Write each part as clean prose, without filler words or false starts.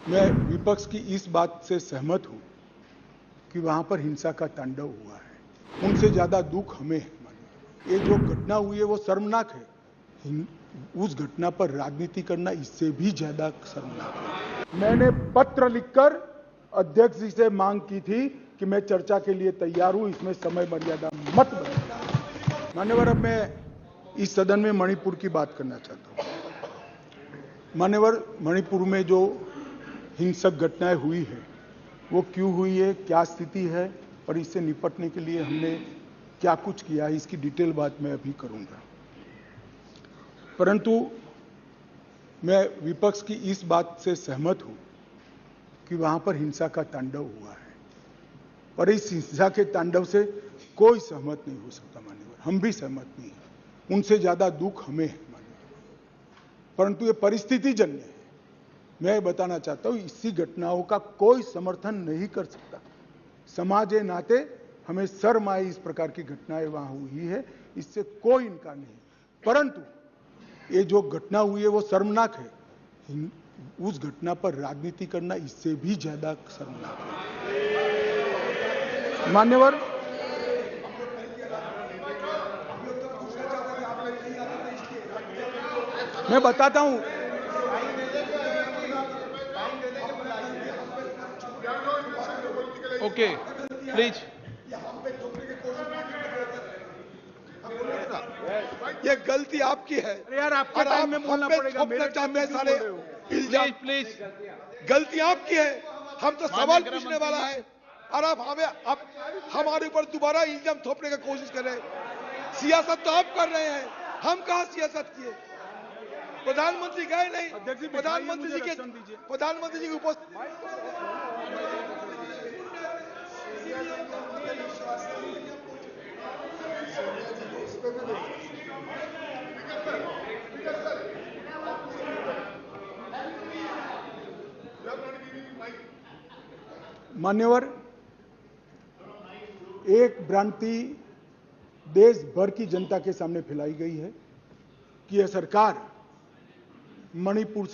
मैं विपक्ष की इस बात से सहमत हूं कि वहां पर हिंसा का तांडव हुआ है। उनसे ज्यादा दुख हमें है। ये जो घटना हुई है वो शर्मनाक है। उस घटना पर राजनीति करना इससे भी ज्यादा शर्मनाक है। मैंने पत्र लिखकर अध्यक्ष जी से मांग की थी कि मैं चर्चा के लिए तैयार हूं, इसमें समय मर्यादा मत बनाइए। मान्यवर, अब मैं इस सदन में मणिपुर की बात करना चाहता हूं। मान्यवर, मणिपुर में जो हिंसक घटनाएं हुई है वो क्यों हुई है, क्या स्थिति है और इससे निपटने के लिए हमने क्या कुछ किया है, इसकी डिटेल बात मैं अभी करूंगा। परंतु मैं विपक्ष की इस बात से सहमत हूं कि वहां पर हिंसा का तांडव हुआ है और इस हिंसा के तांडव से कोई सहमत नहीं हो सकता। मान्यवर, हम भी सहमत नहीं हैं। उनसे ज्यादा दुख हमें है मान्यवर, परंतु ये परिस्थिति जन्य है। मैं बताना चाहता हूं, इसी घटनाओं का कोई समर्थन नहीं कर सकता। समाज के नाते हमें शर्म आई, इस प्रकार की घटनाएं वहां हुई है, इससे कोई इनकार नहीं। परंतु ये जो घटना हुई है वो शर्मनाक है। उस घटना पर राजनीति करना इससे भी ज्यादा शर्मनाक है। मान्यवर, मैं बताता हूं। Okay, please. ये गलती आपकी है। अरे यार, आपके टाइम में बोलना पड़ेगा, मेरे टाइम में सारे इल्जाम। प्लीज गलती आपकी है। हम तो सवाल पूछने वाला है और आप हमारे ऊपर दोबारा इल्जाम थोपने की कोशिश कर रहे हैं। सियासत तो आप कर रहे हैं, हम कहां सियासत किए। प्रधानमंत्री गए नहीं, प्रधानमंत्री जी की उपस्थिति। मान्यवर, एक भ्रांति देश भर की जनता के सामने फैलाई गई है कि यह सरकार मणिपुर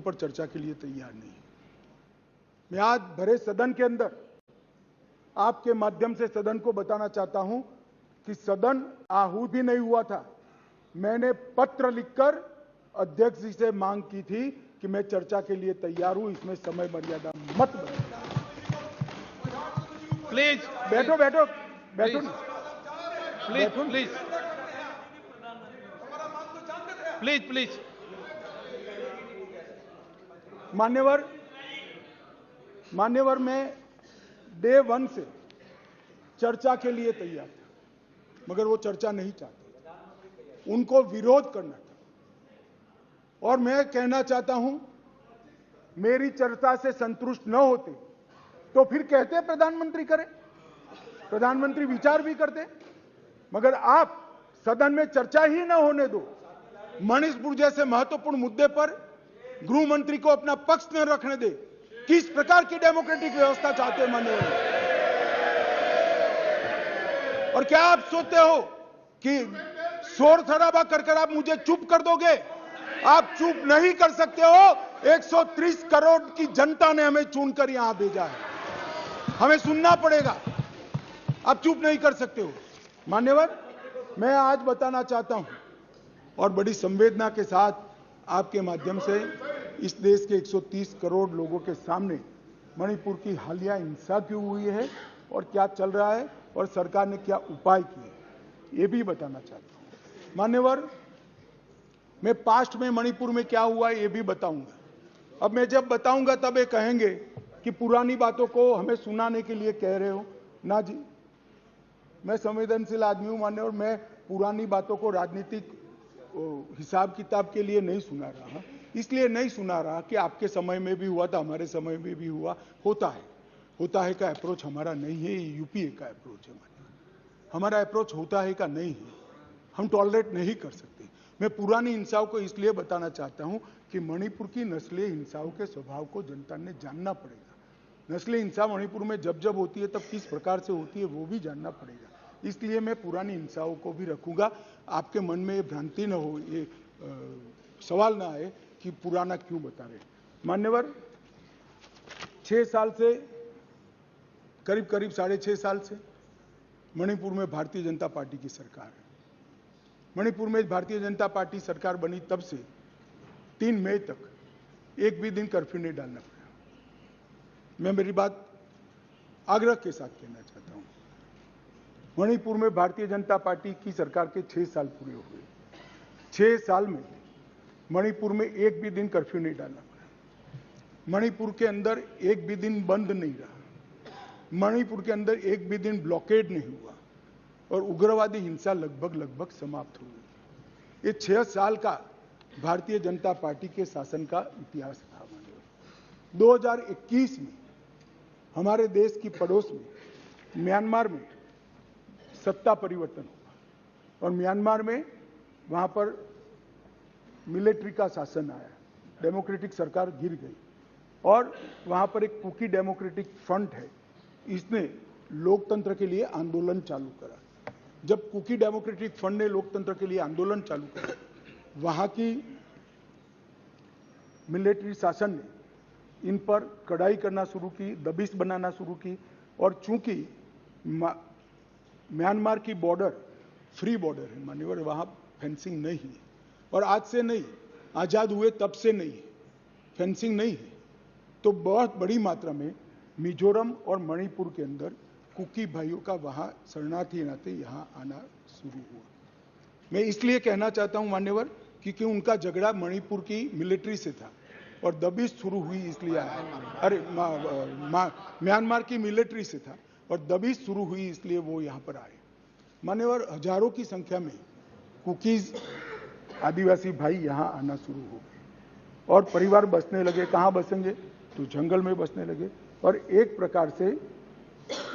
पर चर्चा के लिए तैयार नहीं है। मैं आज भरे सदन के अंदर आपके माध्यम से सदन को बताना चाहता हूं कि सदन आहूत भी नहीं हुआ था। मैंने पत्र लिखकर अध्यक्ष जी से मांग की थी कि मैं चर्चा के लिए तैयार हूं, इसमें समय मर्यादा मत बनाइए। प्लीज बैठो बैठो बैठो प्लीज प्लीज प्लीज प्लीज। मान्यवर, मैं डे 1 से चर्चा के लिए तैयार था, मगर वो चर्चा नहीं चाहते, उनको विरोध करना था। और मैं कहना चाहता हूं, मेरी चर्चा से संतुष्ट न होते तो फिर कहते प्रधानमंत्री करे, प्रधानमंत्री विचार भी करते। मगर आप सदन में चर्चा ही न होने दो, मणिपुर जैसे महत्वपूर्ण मुद्दे पर गृह मंत्री को अपना पक्ष न रखने दे। किस प्रकार की डेमोक्रेटिक व्यवस्था चाहते हैं माननीय? और क्या आप सोचते हो कि शोर शराबा कर आप मुझे चुप कर दोगे? आप चुप नहीं कर सकते हो। 130 करोड़ की जनता ने हमें चुनकर यहां भेजा है, हमें सुनना पड़ेगा। आप चुप नहीं कर सकते हो। मान्यवर, मैं आज बताना चाहता हूं और बड़ी संवेदना के साथ आपके माध्यम से इस देश के 130 करोड़ लोगों के सामने मणिपुर की हालिया हिंसा क्यों हुई है और क्या चल रहा है और सरकार ने क्या उपाय किए, ये भी बताना चाहता हूं। मान्यवर, मैं पास्ट में मणिपुर में क्या हुआ ये भी बताऊंगा। अब मैं जब बताऊंगा तब ये कहेंगे कि पुरानी बातों को हमें सुनाने के लिए कह रहे हो। ना जी, मैं संवेदनशील आदमी हूं मान्यवर। मैं पुरानी बातों को राजनीतिक हिसाब किताब के लिए नहीं सुना रहा, इसलिए नहीं सुना रहा कि आपके समय में भी हुआ था, हमारे समय में भी हुआ। होता है का अप्रोच हमारा नहीं है, ये यूपीए का अप्रोच है। हमारा अप्रोच होता है का नहीं है, हम टॉलरेट नहीं कर सकते। मैं पुरानी हिंसाओं को इसलिए बताना चाहता हूं कि मणिपुर की नस्लीय हिंसाओं के स्वभाव को जनता ने जानना पड़ेगा। नस्लीय हिंसा मणिपुर में जब जब होती है तब किस प्रकार से होती है वो भी जानना पड़ेगा। इसलिए मैं पुरानी हिंसाओं को भी रखूंगा। आपके मन में ये भ्रांति न हो, ये सवाल ना आए कि पुराना क्यों बता रहे। मान्यवर 6 साल से करीब 6.5 साल से मणिपुर में भारतीय जनता पार्टी की सरकार है। मणिपुर में भारतीय जनता पार्टी सरकार बनी तब से 3 मई तक एक भी दिन कर्फ्यू नहीं डालना पड़ा। मैं मेरी बात आग्रह के साथ कहना चाहता हूं, मणिपुर में भारतीय जनता पार्टी की सरकार के 6 साल पूरे हुए। 6 साल में मणिपुर में एक भी दिन कर्फ्यू नहीं डालना पड़ा। मणिपुर के अंदर एक भी दिन बंद नहीं रहा। मणिपुर के अंदर एक भी दिन ब्लॉकेड नहीं हुआ और उग्रवादी हिंसा लगभग समाप्त हो गई। ये 6 साल का भारतीय जनता पार्टी के शासन का इतिहास था। 2021 में हमारे देश की पड़ोस में म्यांमार में सत्ता परिवर्तन हुआ और म्यांमार में वहां पर मिलिट्री का शासन आया, डेमोक्रेटिक सरकार गिर गई और वहां पर एक कुकी डेमोक्रेटिक फ्रंट है, इसने लोकतंत्र के लिए आंदोलन चालू करा। जब कुकी डेमोक्रेटिक फ्रंट ने लोकतंत्र के लिए आंदोलन चालू करा, वहां की मिलिट्री शासन ने इन पर कड़ाई करना शुरू की, दबिश बनाना शुरू की और चूंकि म्यांमार की बॉर्डर फ्री बॉर्डर है मान्यवर, वहां फेंसिंग नहीं है और आज से नहीं, आजाद हुए तब से नहीं फेंसिंग नहीं है, तो बहुत बड़ी मात्रा में मिजोरम और मणिपुर के अंदर कुकी भाइयों का वहां शरणार्थी नाते यहां आना शुरू हुआ। मैं इसलिए कहना चाहता हूं मान्यवर, क्योंकि उनका झगड़ा मणिपुर की मिलिट्री से था और दबिश शुरू हुई इसलिए आया। अरे म्यांमार की मिलिट्री से था और दबिश शुरू हुई इसलिए वो यहां पर आए। मान्यवर, हजारों की संख्या में कुकीज आदिवासी भाई यहां आना शुरू हो गए और परिवार बसने लगे। कहां बसेंगे? तो जंगल में बसने लगे और एक प्रकार से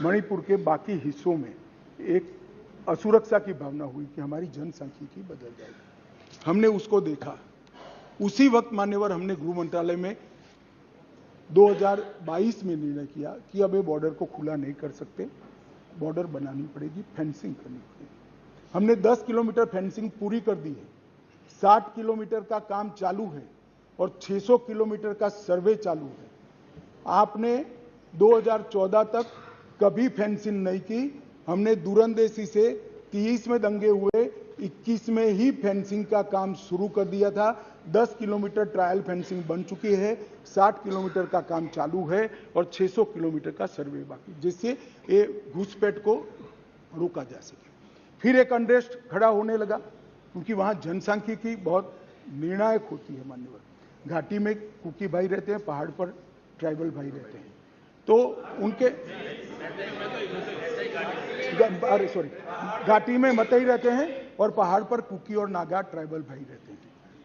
मणिपुर के बाकी हिस्सों में एक असुरक्षा की भावना हुई कि हमारी जनसांख्यिकी बदल जाएगी। हमने उसको देखा। उसी वक्त मान्यवर हमने गृह मंत्रालय में 2022 में निर्णय किया कि अब ये बॉर्डर को खुला नहीं कर सकते, बॉर्डर बनानी पड़ेगी, फेंसिंग करनी पड़ेगी। हमने 10 किलोमीटर फेंसिंग पूरी कर दी है, 60 किलोमीटर का काम चालू है और 600 किलोमीटर का सर्वे चालू है। आपने 2014 तक कभी फेंसिंग नहीं की। हमने दूरंदेशी से 30 में दंगे हुए, 21 में ही फेंसिंग का काम शुरू कर दिया था। 10 किलोमीटर ट्रायल फेंसिंग बन चुकी है, 60 किलोमीटर का काम चालू है और 600 किलोमीटर का सर्वे बाकी, जिससे ये घुसपैठ को रोका जा सके। फिर एक अनरेस्ट खड़ा होने लगा क्योंकि वहां जनसांख्यिकी बहुत निर्णायक होती है मान्यवर। घाटी में कुकी भाई रहते हैं, पहाड़ पर ट्राइबल भाई रहते हैं, तो उनके घाटी में मतई रहते हैं और पहाड़ पर कुकी और नागा ट्राइबल भाई रहते हैं।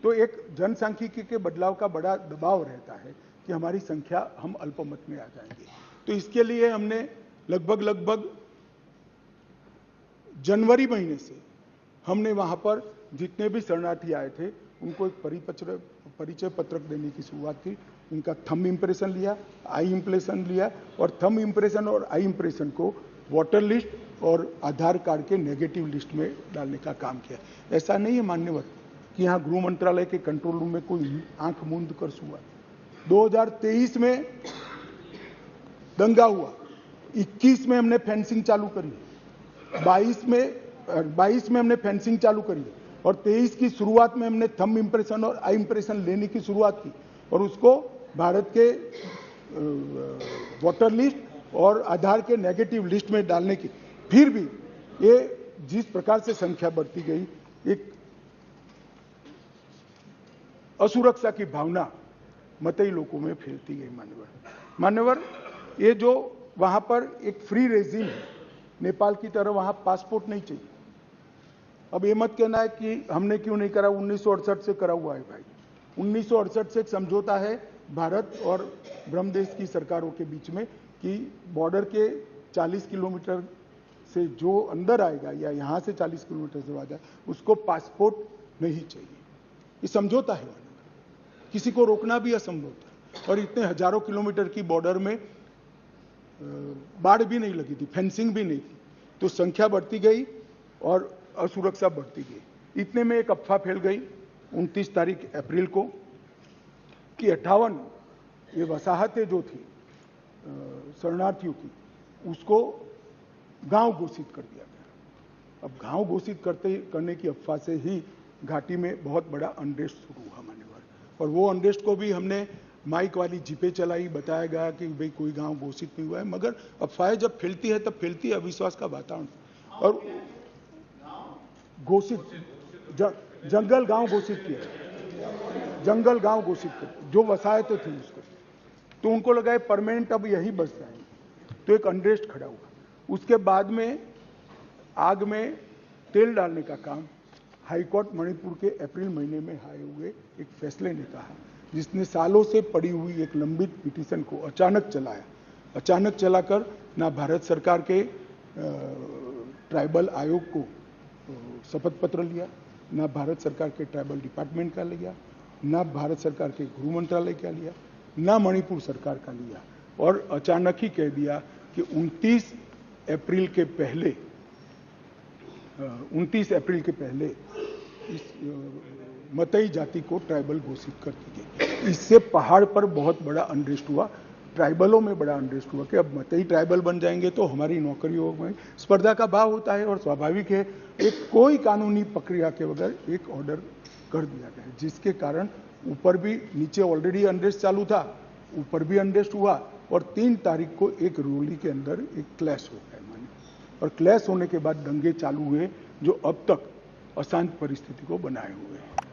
तो एक जनसांख्यिकी के बदलाव का बड़ा दबाव रहता है कि हमारी संख्या, हम अल्पमत में आ जाएंगे। तो इसके लिए हमने लगभग जनवरी महीने से हमने वहां पर जितने भी शरणार्थी आए थे उनको एक परिचय पत्रक देने की शुरुआत की। उनका थंब इंप्रेशन लिया, आई इंप्रेशन लिया और थंब इंप्रेशन और आई इंप्रेशन को वोटर लिस्ट और आधार कार्ड के नेगेटिव लिस्ट में डालने का काम किया। ऐसा नहीं है मान्यवर कि यहाँ गृह मंत्रालय के कंट्रोल रूम में कोई आंख मूंद कर हुआ। 2023 में दंगा हुआ, 21 में हमने फेंसिंग चालू करी, 22 में हमने फेंसिंग चालू करी और 23 की शुरुआत में हमने थंब इंप्रेशन और आई इंप्रेशन लेने की शुरुआत की और उसको भारत के वोटर लिस्ट और आधार के नेगेटिव लिस्ट में डालने की। फिर भी ये जिस प्रकार से संख्या बढ़ती गई, एक असुरक्षा की भावना मतई लोगों में फैलती गई मान्यवर। ये जो वहां पर एक फ्री रेजिम है, नेपाल की तरह वहां पासपोर्ट नहीं चाहिए। अब ये मत कहना है कि हमने क्यों नहीं करा, 1968 से करा हुआ है भाई। 1968 से एक समझौता है भारत और ब्रह्मदेश की सरकारों के बीच में कि बॉर्डर के 40 किलोमीटर से जो अंदर आएगा या यहां से 40 किलोमीटर से आ जाए उसको पासपोर्ट नहीं चाहिए। ये समझौता है, किसी को रोकना भी असंभव था। और इतने हजारों किलोमीटर की बॉर्डर में बाढ़ भी नहीं लगी थी, फेंसिंग भी नहीं थी, तो संख्या बढ़ती गई और असुरक्षा बढ़ती गई। इतने में एक अफवाह फैल गई 29 तारीख अप्रैल को कि 58 ये वसाहतें जो थी शरणार्थियों की, उसको गांव घोषित कर दिया गया। अब गांव घोषित करने की अफवाह से ही घाटी में बहुत बड़ा अनरेस्ट शुरू हुआ मान्यवर, और वो अनरेस्ट को भी हमने माइक वाली जीपे चलाई, बताया गया कि भाई कोई गांव घोषित नहीं हुआ है, मगर अफवाहें जब फैलती है तब फैलती है अविश्वास का वातावरण। और घोषित जंगल गांव घोषित किया, जंगल गांव घोषित कर, जो वसाहतें थी उसको, तो उनको लगा है परमानेंट अब यही बस जाएंगे, तो एक अनरेस्ट खड़ा हुआ। उसके बाद में आग में तेल डालने का काम हाईकोर्ट मणिपुर के अप्रैल महीने में आए हुए एक फैसले ने कहा, जिसने सालों से पड़ी हुई एक लंबित पिटीशन को अचानक चलाया। अचानक चलाकर ना भारत सरकार के ट्राइबल आयोग को शपथ पत्र लिया, ना भारत सरकार के ट्राइबल डिपार्टमेंट का लिया, ना भारत सरकार के गृह मंत्रालय का लिया, ना मणिपुर सरकार का लिया, और अचानक ही कह दिया कि 29 अप्रैल के पहले इस मतई जाति को ट्राइबल घोषित कर दी गई। इससे पहाड़ पर बहुत बड़ा अनरेस्ट हुआ, ट्राइबलों में बड़ा अनरेस्ट हुआ कि अब मतई ट्राइबल बन जाएंगे तो हमारी नौकरियों में स्पर्धा का भाव होता है, और स्वाभाविक है एक कोई कानूनी प्रक्रिया के बगैर एक ऑर्डर कर दिया गया, जिसके कारण ऊपर भी, नीचे ऑलरेडी अनरेस्ट चालू था, ऊपर भी अनरेस्ट हुआ, और 3 तारीख को एक रोली के अंदर एक क्लैश हो गया माने, और क्लैश होने के बाद दंगे चालू हुए जो अब तक अशांत परिस्थिति को बनाए हुए हैं।